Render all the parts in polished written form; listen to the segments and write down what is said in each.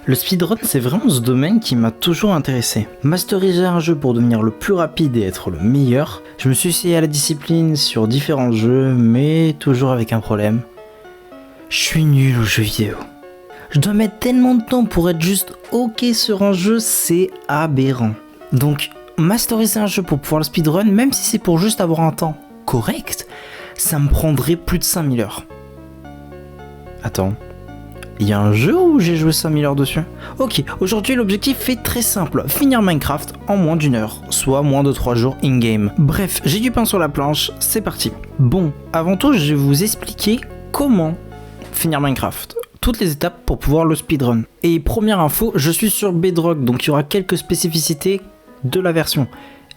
Le speedrun, c'est vraiment ce domaine qui m'a toujours intéressé. Masteriser un jeu pour devenir le plus rapide et être le meilleur, je me suis essayé à la discipline sur différents jeux, mais toujours avec un problème. Je suis nul aux jeux vidéo. Je dois mettre tellement de temps pour être juste ok sur un jeu, c'est aberrant. Donc, masteriser un jeu pour pouvoir le speedrun, même si c'est pour juste avoir un temps correct, ça me prendrait plus de 5000 heures. Attends, il y a un jeu où j'ai joué 5000 heures dessus? Ok, aujourd'hui l'objectif est très simple, finir Minecraft en moins d'une heure, soit moins de 3 jours in-game. Bref, j'ai du pain sur la planche, c'est parti. Bon, avant tout, je vais vous expliquer comment finir Minecraft. Toutes les étapes pour pouvoir le speedrun. Et première info, je suis sur Bedrock, donc il y aura quelques spécificités de la version.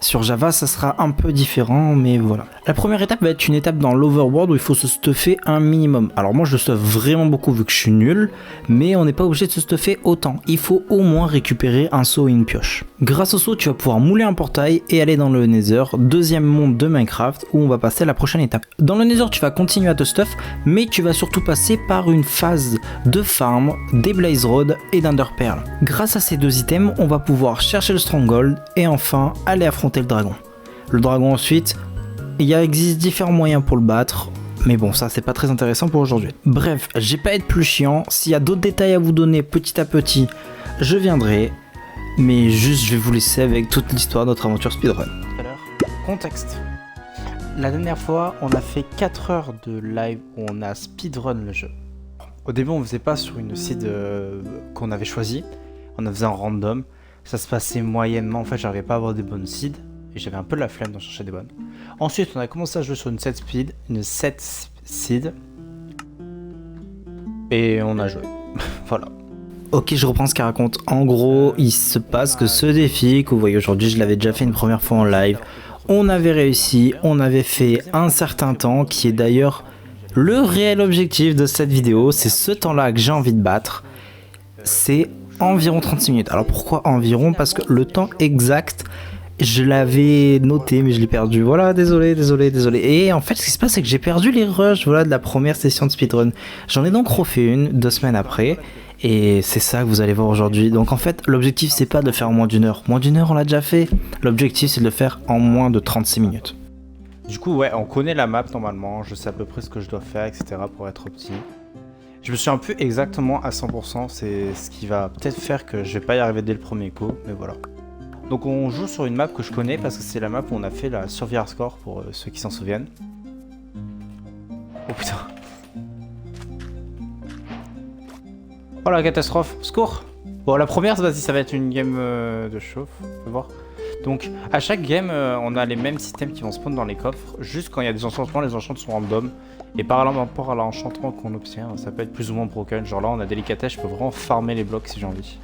Sur Java, ça sera un peu différent, mais voilà. La première étape va être une étape dans l'overworld où il faut se stuffer un minimum. Alors moi, je stuff vraiment beaucoup vu que je suis nul, mais on n'est pas obligé de se stuffer autant. Il faut au moins récupérer un seau et une pioche. Grâce au seau, tu vas pouvoir mouler un portail et aller dans le Nether, deuxième monde de Minecraft, où on va passer à la prochaine étape. Dans le Nether, tu vas continuer à te stuff, mais tu vas surtout passer par une phase de farm, des Blaze Rods et d'Enderpearl. Grâce à ces deux items, on va pouvoir chercher le Stronghold et enfin aller affronter le dragon. Le dragon ensuite, il existe différents moyens pour le battre, mais bon ça c'est pas très intéressant pour aujourd'hui. Bref, j'ai pas à être plus chiant, s'il y a d'autres détails à vous donner petit à petit, je viendrai, mais juste je vais vous laisser avec toute l'histoire de notre aventure speedrun. Contexte. La dernière fois on a fait 4 heures de live où on a speedrun le jeu. Au début on faisait pas sur une seed qu'on avait choisi, on en faisait en random. Ça se passait moyennement, en fait j'arrivais pas à avoir des bonnes seeds et j'avais un peu la flemme d'en chercher des bonnes. Ensuite on a commencé à jouer sur une 7 seed et on a joué. Voilà. Ok, je reprends ce qu'elle raconte. En gros, il se passe que ce défi que vous voyez aujourd'hui, je l'avais déjà fait une première fois en live. On avait réussi, on avait fait un certain temps qui est d'ailleurs le réel objectif de cette vidéo. C'est ce temps-là que j'ai envie de battre. C'est environ 36 minutes. Alors pourquoi environ? Parce que le temps exact, je l'avais noté mais je l'ai perdu. Voilà, désolé. Et en fait ce qui se passe c'est que j'ai perdu les rushs de la première session de speedrun. J'en ai donc refait une 2 semaines après. Et c'est ça que vous allez voir aujourd'hui. Donc en fait l'objectif c'est pas de le faire en moins d'une heure. Moins d'une heure on l'a déjà fait. L'objectif c'est de le faire en moins de 36 minutes. Du coup ouais, on connaît la map normalement. Je sais à peu près ce que je dois faire, etc. pour être opti. Je me souviens plus exactement à 100%, c'est ce qui va peut-être faire que je vais pas y arriver dès le premier coup, mais voilà. Donc on joue sur une map que je connais parce que c'est la map où on a fait la survie hardcore pour ceux qui s'en souviennent. Oh putain. Oh la catastrophe, secours. Bon la première, vas-y, ça va être une game de chauffe, on peut voir. Donc à chaque game, on a les mêmes systèmes qui vont spawn dans les coffres. Juste quand il y a des enchantements, les enchantements sont random. Et par rapport à l'enchantement qu'on obtient, ça peut être plus ou moins broken. Genre là on a délicatesse, je peux vraiment farmer les blocs si j'ai envie.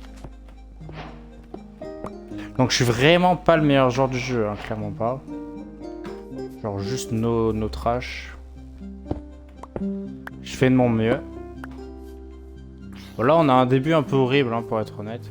Donc je suis vraiment pas le meilleur joueur du jeu, hein, clairement pas. Genre juste nos trash. Je fais de mon mieux. Bon, là on a un début un peu horrible hein, pour être honnête.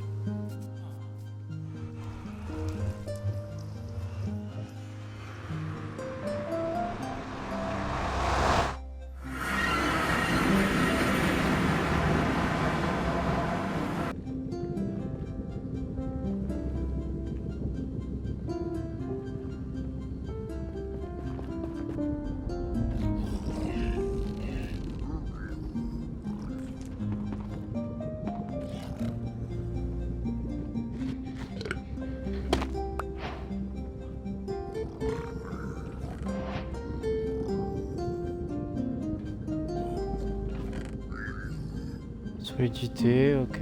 Solidité, ok.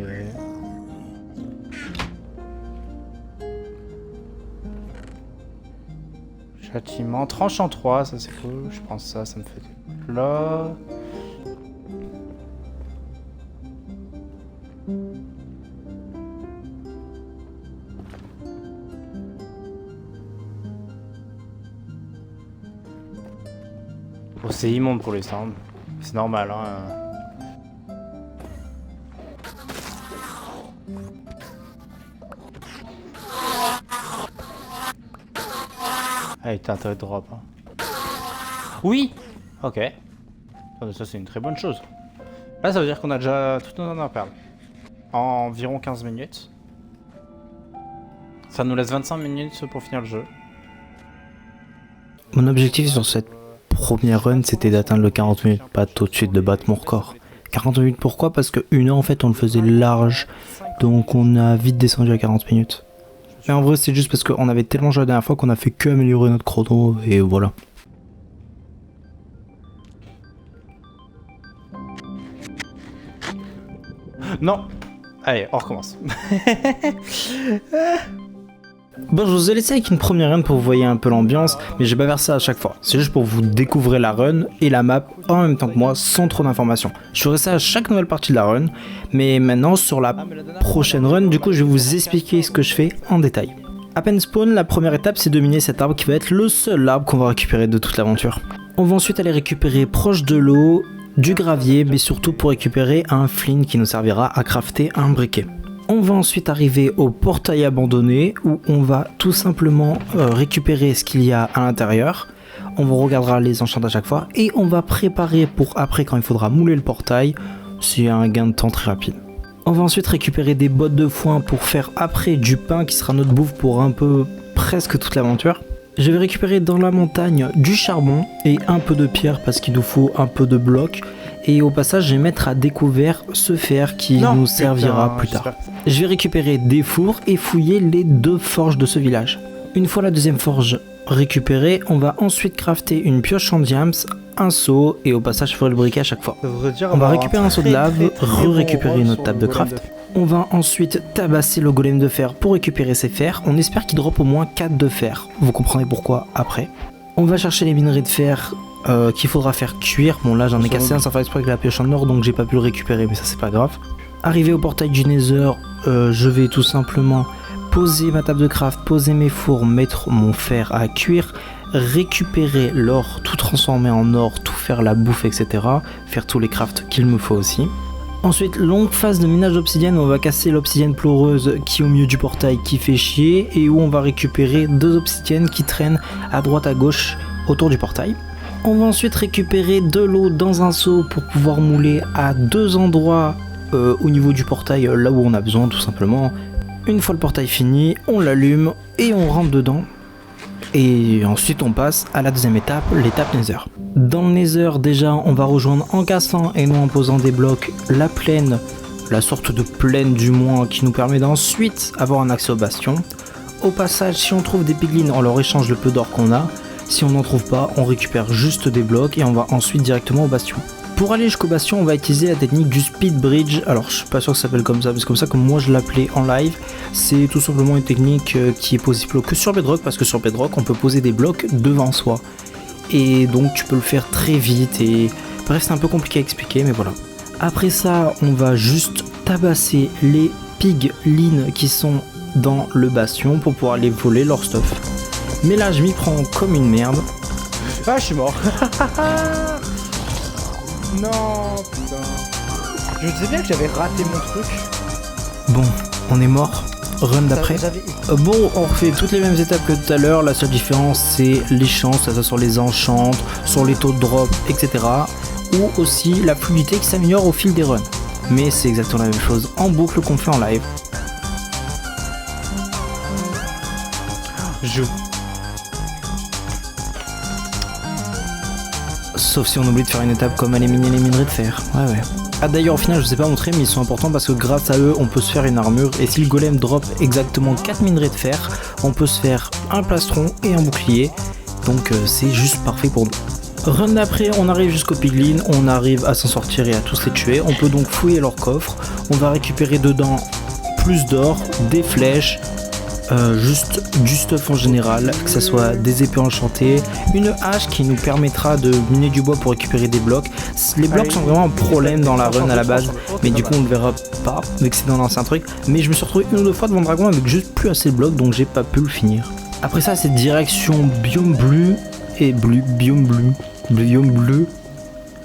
Châtiment, tranche en 3, ça c'est cool. Je prends ça, ça me fait des plats. Bon, c'est immonde pour les sounds. C'est normal, hein. Ah, il t'a intérêt de drop. Hein. Oui. Ok. Ça c'est une très bonne chose. Là, ça veut dire qu'on a déjà tout nos Enderpearl. en environ 15 minutes. Ça nous laisse 25 minutes pour finir le jeu. Mon objectif sur cette première run, c'était d'atteindre le 40 minutes, pas tout de suite de battre mon record. 40 minutes pourquoi? Parce que 1 heure en fait on le faisait large, donc on a vite descendu à 40 minutes. Mais en vrai c'est juste parce qu'on avait tellement joué la dernière fois qu'on a fait que améliorer notre chrono et voilà. Non. Allez, on recommence. Bon, je vous ai laissé avec une première run pour que vous voyez un peu l'ambiance, mais je vais pas faire ça à chaque fois. C'est juste pour vous découvrir la run et la map en même temps que moi, sans trop d'informations. Je ferai ça à chaque nouvelle partie de la run, mais maintenant sur la prochaine run, du coup je vais vous expliquer ce que je fais en détail. À peine spawn, la première étape c'est de miner cet arbre qui va être le seul arbre qu'on va récupérer de toute l'aventure. On va ensuite aller récupérer proche de l'eau, du gravier, mais surtout pour récupérer un flint qui nous servira à crafter un briquet. On va ensuite arriver au portail abandonné où on va tout simplement récupérer ce qu'il y a à l'intérieur. On regardera les enchantes à chaque fois et on va préparer pour après quand il faudra mouler le portail. C'est un gain de temps très rapide. On va ensuite récupérer des bottes de foin pour faire après du pain qui sera notre bouffe pour un peu presque toute l'aventure. Je vais récupérer dans la montagne du charbon et un peu de pierre parce qu'il nous faut un peu de blocs. Et au passage, je vais mettre à découvert ce fer qui nous servira plus tard. Je vais récupérer des fours et fouiller les 2 forges de ce village. Une fois la deuxième forge récupérée, on va ensuite crafter une pioche en diams, un seau et au passage je ferai le briquet à chaque fois. On va récupérer un seau de lave, récupérer notre table de craft. On va ensuite tabasser le golem de fer pour récupérer ses fers. On espère qu'il drop au moins 4 de fer. Vous comprendrez pourquoi après. On va chercher les minerais de fer qu'il faudra faire cuire. Bon là j'en ai cassé un sans faire exprès avec la pioche en or donc j'ai pas pu le récupérer mais ça c'est pas grave. Arrivé au portail du Nether, je vais tout simplement poser ma table de craft, poser mes fours, mettre mon fer à cuire, récupérer l'or, tout transformer en or, tout faire la bouffe etc. Faire tous les crafts qu'il me faut aussi. Ensuite, longue phase de minage d'obsidienne où on va casser l'obsidienne ploreuse qui est au milieu du portail qui fait chier et où on va récupérer 2 obsidiennes qui traînent à droite à gauche autour du portail. On va ensuite récupérer de l'eau dans un seau pour pouvoir mouler à 2 endroits au niveau du portail, là où on a besoin tout simplement. Une fois le portail fini, on l'allume et on rentre dedans. Et ensuite on passe à la deuxième étape, l'étape Nether. Dans le Nether déjà on va rejoindre en cassant et non en posant des blocs la plaine, la sorte de plaine du moins qui nous permet d'ensuite avoir un accès au bastion. Au passage si on trouve des piglins on leur échange le peu d'or qu'on a. Si on n'en trouve pas, on récupère juste des blocs et on va ensuite directement au bastion. Pour aller jusqu'au bastion, on va utiliser la technique du speed bridge. Alors je suis pas sûr que ça s'appelle comme ça, mais c'est comme ça que moi je l'appelais en live. C'est tout simplement une technique qui est possible que sur Bedrock, parce que sur Bedrock on peut poser des blocs devant soi. Et donc tu peux le faire très vite et bref c'est un peu compliqué à expliquer mais voilà. Après ça, on va juste tabasser les piglins qui sont dans le bastion pour pouvoir aller voler leur stuff. Mais là je m'y prends comme une merde. Ah je suis mort. Non putain. Je me disais bien que j'avais raté mon truc. Bon, on est mort. Run d'après. Bon, on refait toutes les mêmes étapes que tout à l'heure. La seule différence c'est les chances, ça soit sur les enchantes, sur les taux de drop, etc. Ou aussi la fluidité qui s'améliore au fil des runs. Mais c'est exactement la même chose en boucle qu'on fait en live. Joue. Sauf si on oublie de faire une étape comme aller miner les minerais de fer. Ouais. Ah d'ailleurs au final je vous ai pas montré mais ils sont importants parce que grâce à eux on peut se faire une armure et si le golem drop exactement 4 minerais de fer, on peut se faire un plastron et un bouclier. Donc c'est juste parfait pour nous. Run d'après on arrive jusqu'au piglin, on arrive à s'en sortir et à tous les tuer. On peut donc fouiller leur coffre, on va récupérer dedans plus d'or, des flèches, juste du stuff en général, que ce soit des épées enchantées, une hache qui nous permettra de miner du bois pour récupérer des blocs. Les blocs sont vraiment un problème dans la run à la base, mais du coup on le verra pas vu que c'est dans l'ancien truc. Mais je me suis retrouvé une ou deux fois devant le dragon avec juste plus assez de blocs donc j'ai pas pu le finir. Après ça c'est direction biome bleu et biome bleu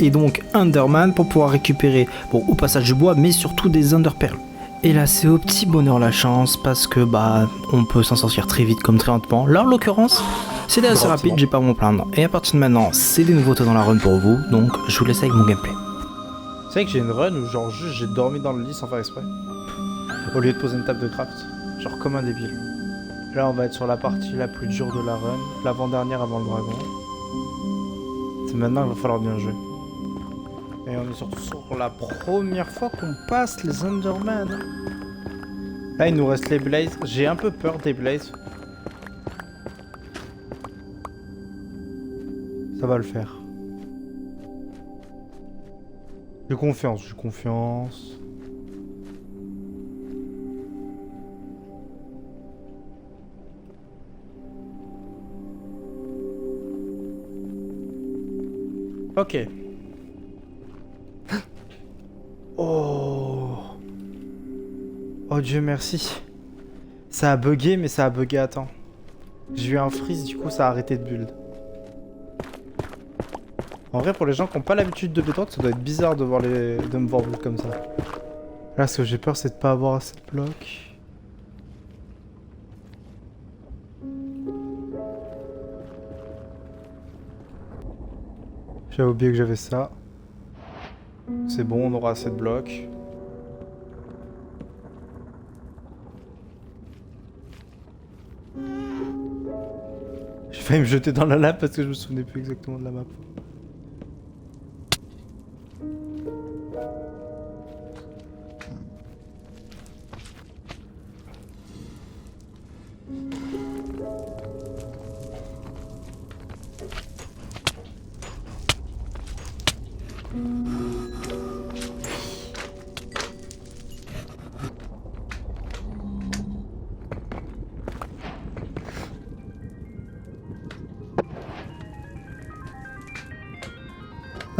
et donc Underman pour pouvoir récupérer au passage du bois mais surtout des Underpearls. Et là c'est au petit bonheur la chance parce que on peut s'en sortir très vite comme très lentement. Là en l'occurrence c'était assez rapide, j'ai pas à m'en plaindre. Et à partir de maintenant c'est des nouveautés dans la run pour vous, donc je vous laisse avec mon gameplay. C'est vrai que j'ai une run où genre juste j'ai dormi dans le lit sans faire exprès. Au lieu de poser une table de craft. Genre comme un débile. Là on va être sur la partie la plus dure de la run. L'avant-dernière avant le dragon. C'est maintenant qu'il va falloir bien jouer. Et on est surtout sur la première fois qu'on passe les Enderman. Là il nous reste les blazes. J'ai un peu peur des blazes. Ça va le faire. J'ai confiance, j'ai confiance. Ok. Oh. Oh Dieu merci. Ça a bugué mais ça a bugué à temps. J'ai eu un freeze du coup ça a arrêté de build. En vrai pour les gens qui n'ont pas l'habitude de Bedrock ça doit être bizarre de me voir build comme ça. Là ce que j'ai peur c'est de pas avoir assez de blocs. J'avais oublié que j'avais ça. C'est bon, on aura assez de blocs. J'ai failli me jeter dans la lave parce que je me souvenais plus exactement de la map.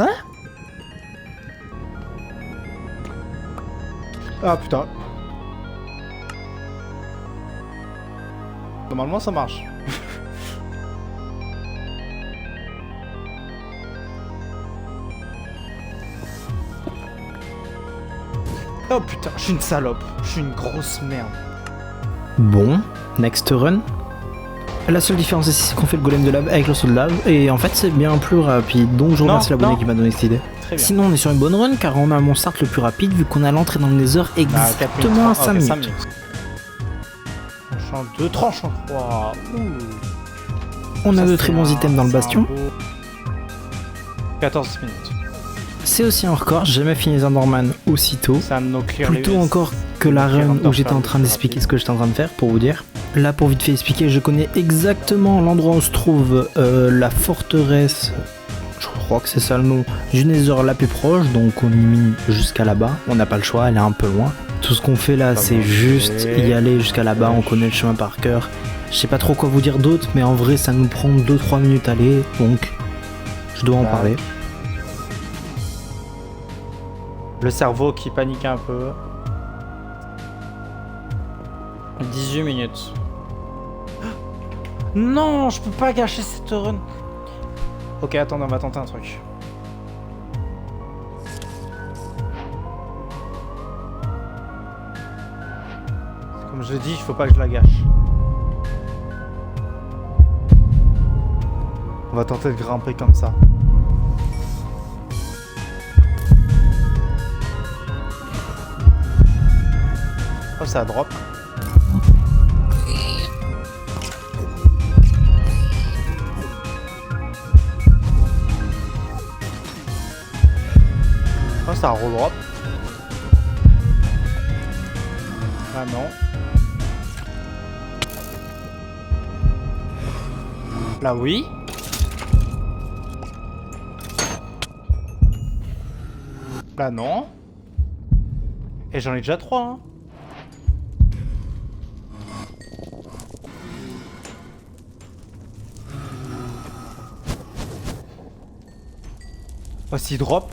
Hein? Ah putain. Normalement ça marche. Oh putain, je suis une salope. Je suis une grosse merde. Bon, next run. La seule différence ici c'est qu'on fait le golem de lave avec le saut de lave et en fait c'est bien plus rapide, donc je remercie l'abonné qui m'a donné cette idée. Sinon on est sur une bonne run car on a mon start le plus rapide vu qu'on a l'entrée dans le nether exactement à 5 minutes. Tranchant 2, tranchant 3. On a de très bons items dans le bastion. 14 minutes. C'est aussi un record, j'ai jamais fini les Enderman aussitôt. Plutôt encore que la run où j'étais en train d'expliquer ce que j'étais en train de faire pour vous dire. Là pour vite fait expliquer, je connais exactement l'endroit où se trouve la forteresse, je crois que c'est ça le nom, du Nether la plus proche, donc on y mine jusqu'à là-bas, on n'a pas le choix, elle est un peu loin. Tout ce qu'on fait là c'est juste y aller jusqu'à là-bas, on connaît le chemin par cœur. Je sais pas trop quoi vous dire d'autre, mais en vrai ça nous prend 2-3 minutes à aller, donc je dois en parler. Le cerveau qui panique un peu. 18 minutes. Non, je peux pas gâcher cette run. Ok, attendez, on va tenter un truc. Comme je l'ai dit, il faut pas que je la gâche. On va tenter de grimper comme ça. Oh, ça drop. Oh, ça redrop. Ah non. Là oui. Là non. Et j'en ai déjà 3 hein. Oh s'il drop.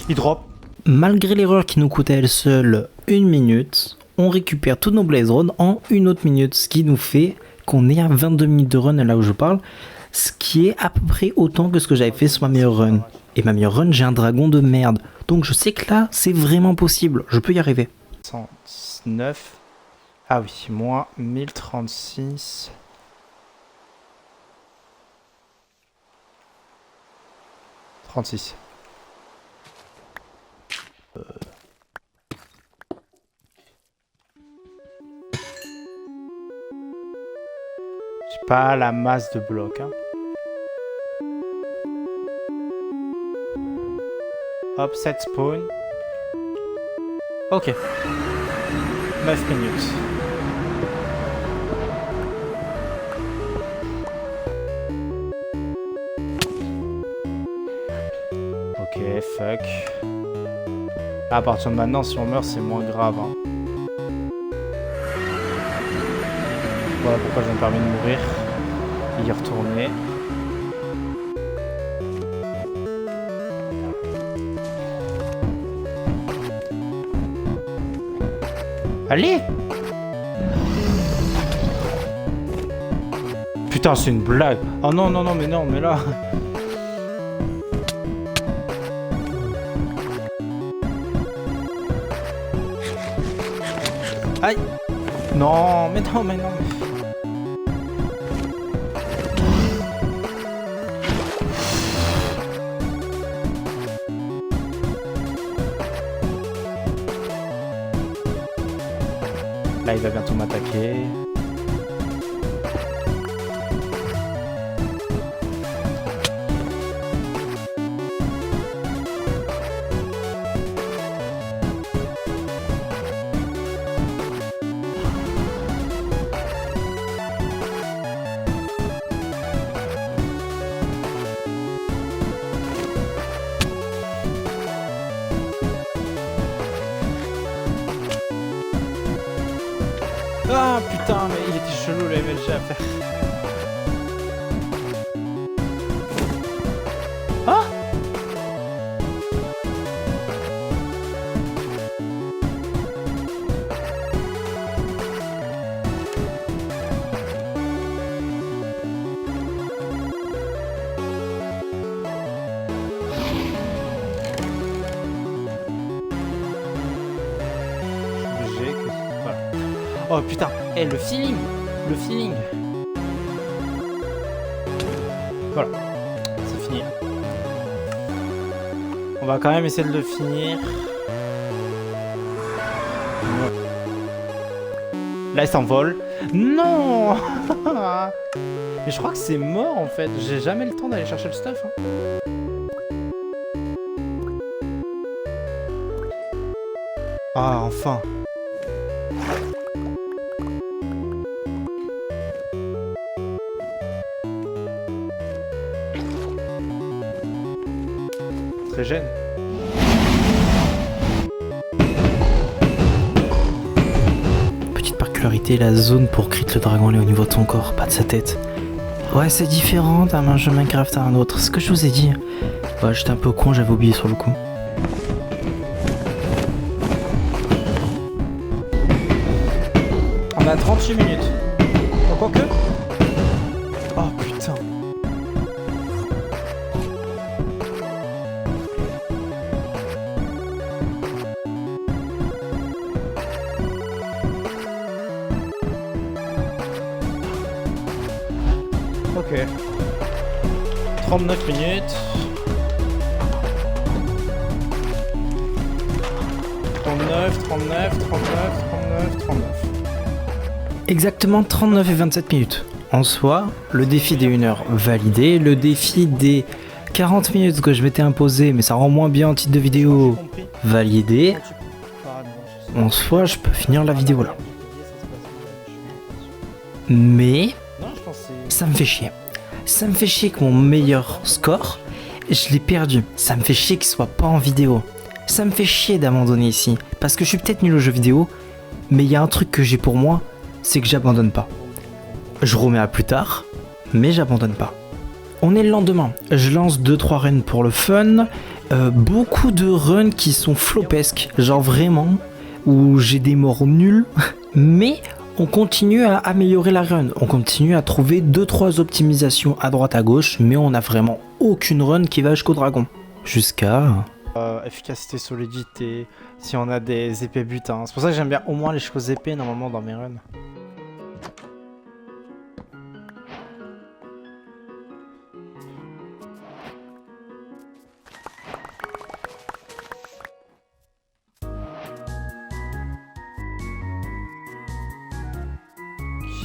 Il drop. Malgré l'erreur qui nous coûtait à elle seule 1 minute, on récupère tous nos blaze rods en 1 autre minute, ce qui nous fait qu'on est à 22 minutes de run là où je parle, ce qui est à peu près autant que ce que j'avais fait sur ma meilleure run. Et ma meilleure run, j'ai un dragon de merde, donc je sais que là, c'est vraiment possible, je peux y arriver. 119. Ah oui, moins 1036. 36. Pas la masse de blocs. Hein. Hop, set spawn. Ok. 9 minutes. Ok, fuck. Là, à partir de maintenant, si on meurt, c'est moins grave. Hein. Voilà pourquoi je me permets de mourir. Et y retourner. Allez! Putain, c'est une blague! Oh non, non, non, mais là... Aïe! Non, mais non, mais non. Là, il va bientôt m'attaquer. Ah putain, mais il était chelou le MLG à faire. Ah! Oh putain, eh le feeling. Voilà, c'est fini. On va quand même essayer de le finir. Là il s'envole. Non. Mais je crois que c'est mort en fait. J'ai jamais le temps d'aller chercher le stuff. Hein. Ah enfin. Très gêne. Petite particularité, la zone pour crit le dragon elle est au niveau de son corps, pas de sa tête. Ouais, c'est différent d'un jeu Minecraft à un autre, c'est ce que je vous ai dit. Ouais, j'étais un peu con, j'avais oublié sur le coup. On a 38 minutes. Encore que. Oh putain. Ok. 39 minutes. 39. Exactement 39 et 27 minutes. En soi, le défi des 1 heure validé, le défi des 40 minutes que je m'étais imposé, mais ça rend moins bien en titre de vidéo, validé. En soi, je peux finir la vidéo là. Mais ça me fait chier. Ça me fait chier que mon meilleur score, je l'ai perdu. Ça me fait chier qu'il soit pas en vidéo. Ça me fait chier d'abandonner ici. Parce que je suis peut-être nul aux jeux vidéo, mais il y a un truc que j'ai pour moi, c'est que j'abandonne pas. Je remets à plus tard, mais j'abandonne pas. On est le lendemain. Je lance 2-3 runs pour le fun. Beaucoup de runs qui sont flopesques. Genre vraiment, où j'ai des morts nuls, mais on continue à améliorer la run. On continue à trouver 2-3 optimisations à droite à gauche, mais on n'a vraiment aucune run qui va jusqu'au dragon. Jusqu'à... efficacité, solidité, si on a des épées butins. C'est pour ça que j'aime bien au moins les choses épées normalement dans mes runs.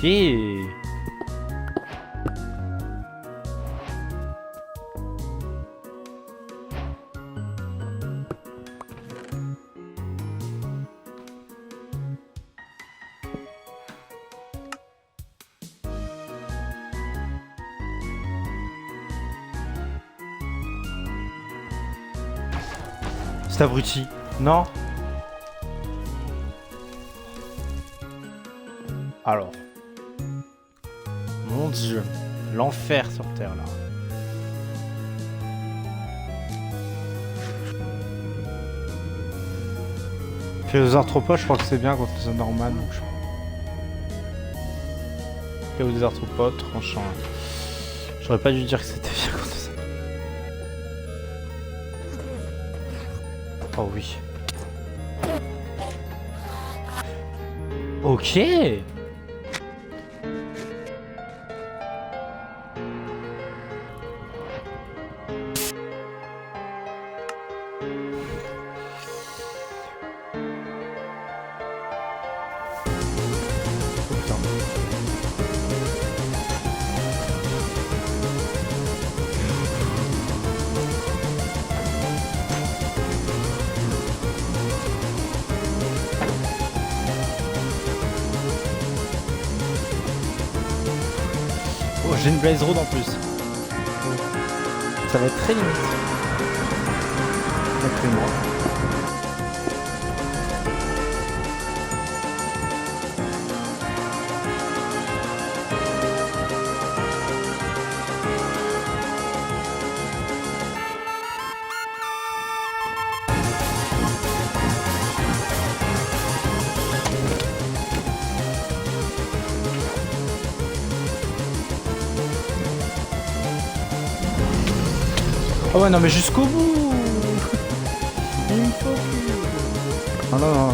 Ok. cet abruti. Non. Alors. Mon Dieu. L'enfer sur Terre, là. Puis les arthropodes, je crois que c'est bien contre les Norman. Et aux arthropodes, tranchant. J'aurais pas dû dire que c'était bien contre ça. Oh oui. Ok. Oh, j'ai une Blaze Road en plus. Ça va être très limite. D'après moi. Oh ouais, non mais jusqu'au bout. Il me faut que... Oh non, non, non.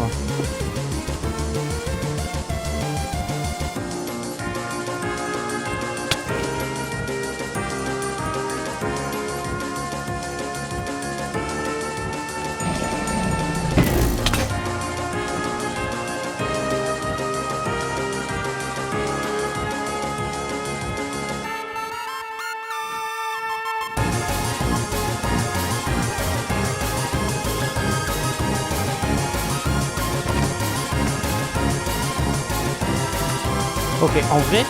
Ok, en vrai,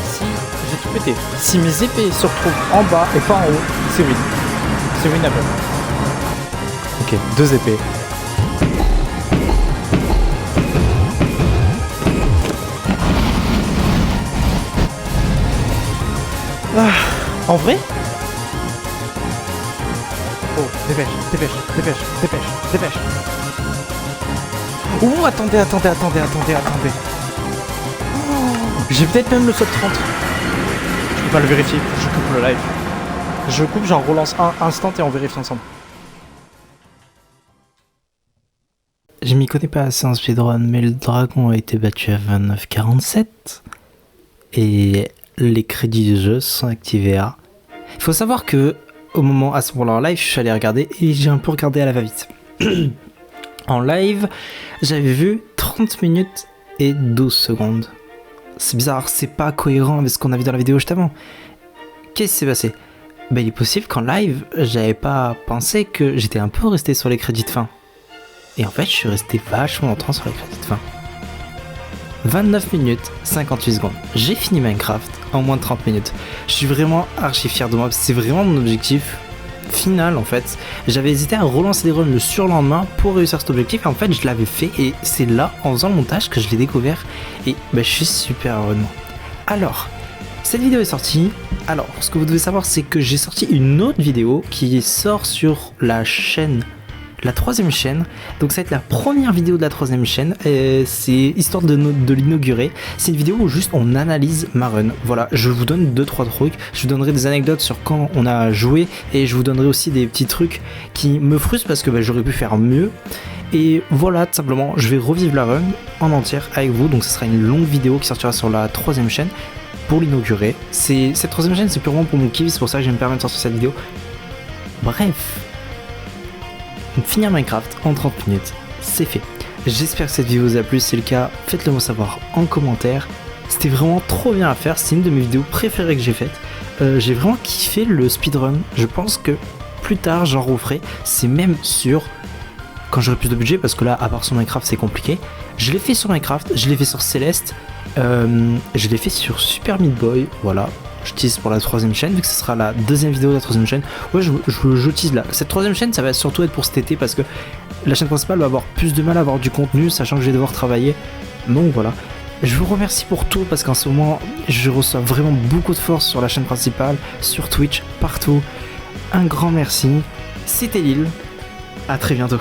si j'ai tout pété, si mes épées se retrouvent en bas et pas en haut, c'est win. C'est winnable. Ok, 2 épées. Ah, en vrai? Oh, dépêche, dépêche, dépêche, dépêche, dépêche. Oh, attendez. J'ai peut-être même le top 30. Je peux pas le vérifier, je coupe le live. Je coupe, j'en relance un instant et on vérifie ensemble. Je m'y connais pas assez en speedrun, mais le dragon a été battu à 29,47 et les crédits du jeu sont activés à... Il faut savoir que au moment, à ce moment-là en live, je suis allé regarder et j'ai un peu regardé à la va-vite. En live, j'avais vu 30 minutes et 12 secondes. C'est bizarre, c'est pas cohérent avec ce qu'on a vu dans la vidéo juste avant. Qu'est-ce qui s'est passé? Ben, il est possible qu'en live, j'avais pas pensé que j'étais un peu resté sur les crédits de fin. Et en fait, je suis resté vachement longtemps sur les crédits de fin. 29 minutes, 58 secondes. J'ai fini Minecraft en moins de 30 minutes. Je suis vraiment archi fier de moi. C'est vraiment mon objectif final en fait. J'avais hésité à relancer des runs le surlendemain pour réussir cet objectif. Et en fait, je l'avais fait. Et c'est là, en faisant le montage, que je l'ai découvert. Et ben, je suis super heureux de moi. Alors, cette vidéo est sortie. Alors, ce que vous devez savoir, c'est que j'ai sorti une autre vidéo qui sort sur la chaîne, la 3ème chaîne. Donc ça va être la première vidéo de la 3ème chaîne. C'est histoire de l'inaugurer. C'est une vidéo où juste on analyse ma run. Voilà, je vous donne 2-3 trucs. Je vous donnerai des anecdotes sur quand on a joué. Et je vous donnerai aussi des petits trucs qui me frustrent parce que j'aurais pu faire mieux. Et voilà, tout simplement, je vais revivre la run en entière avec vous. Donc ce sera une longue vidéo qui sortira sur la 3ème chaîne pour l'inaugurer. Cette 3ème chaîne, c'est purement pour mon kiff. C'est pour ça que je vais me permettre de sortir cette vidéo. Bref. Finir Minecraft en 30 minutes, c'est fait. J'espère que cette vidéo vous a plu, si c'est le cas, faites-le moi savoir en commentaire. C'était vraiment trop bien à faire, c'est une de mes vidéos préférées que j'ai faites. J'ai vraiment kiffé le speedrun, je pense que plus tard j'en referai, c'est même sûr, quand j'aurai plus de budget, parce que là, à part sur Minecraft, c'est compliqué. Je l'ai fait sur Minecraft, je l'ai fait sur Céleste, je l'ai fait sur Super Meat Boy, voilà. je tease pour la 3ème chaîne, vu que ce sera la 2ème vidéo de la 3ème chaîne. Ouais, je tease là. Cette 3ème chaîne, ça va surtout être pour cet été, parce que la chaîne principale va avoir plus de mal à avoir du contenu, sachant que je vais devoir travailler. Donc voilà. Je vous remercie pour tout, parce qu'en ce moment, je reçois vraiment beaucoup de force sur la chaîne principale, sur Twitch, partout. Un grand merci. C'était Lille. À très bientôt.